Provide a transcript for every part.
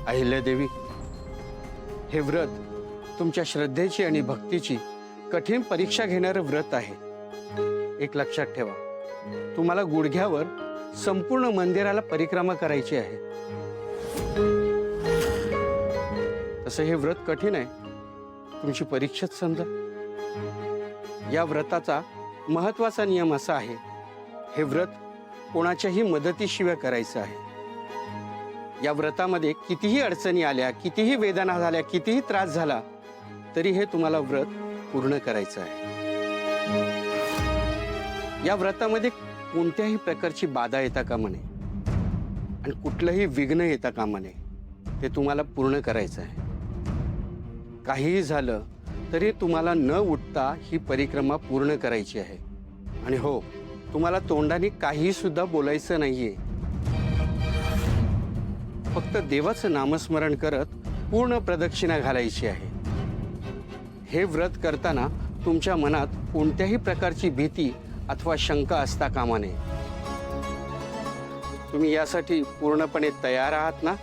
अहिल्यादेवी, हे व्रत तुमच्या श्रद्धेची आणि भक्तीची कठीण परीक्षा घेणारं व्रत आहे। एक लक्षात ठेवा, तुम्हाला गुडघ्यावर संपूर्ण मंदिराला परिक्रमा करायची आहे। तसं हे व्रत कठीण आहे, तुमची परीक्षाच समजा। या व्रताचा महत्त्वाचा नियम असा आहे, हे व्रत कोणाच्याही मदतीशिवाय करायचं आहे। या व्रतामध्ये कितीही अडचणी आल्या, कितीही वेदना झाल्या, कितीही त्रास झाला, तरी हे तुम्हाला व्रत पूर्ण करायचं आहे। या व्रतामध्ये कोणत्याही प्रकारची बाधा येता कामा नये आणि कुठलंही विघ्न येता कामा नये, ते तुम्हाला पूर्ण करायचं आहे। काहीही झालं तरी तुम्हाला न उठता ही परिक्रमा पूर्ण करायची आहे। आणि हो, तुम्हाला तोंडाने काही सुद्धा बोलायचं नाहीये, फक्त देवाचं नामस्मरण करत पूर्ण प्रदक्षिणा घालायची आहे। हे व्रत करताना तुमच्या मनात कोणत्याही प्रकारची भीती अथवा शंका असता कामा नये। तुम्ही यासाठी पूर्णपणे तयार आहात ना?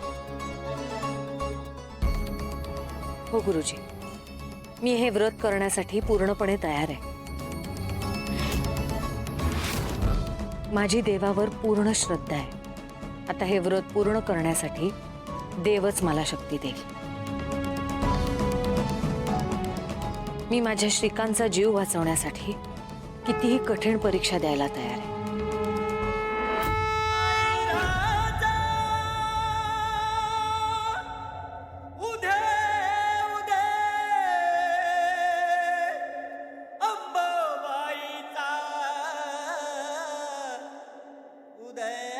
हो गुरुजी, मी हे व्रत करण्यासाठी पूर्णपणे तयार आहे। माझी देवावर पूर्ण श्रद्धा आहे। आता हे व्रत पूर्ण करण्यासाठी देवच मला शक्ती देईल। मी माझ्या श्रीकांतचा जीव वाचवण्यासाठी कितीही कठीण परीक्षा द्यायला तयार आहे। उदय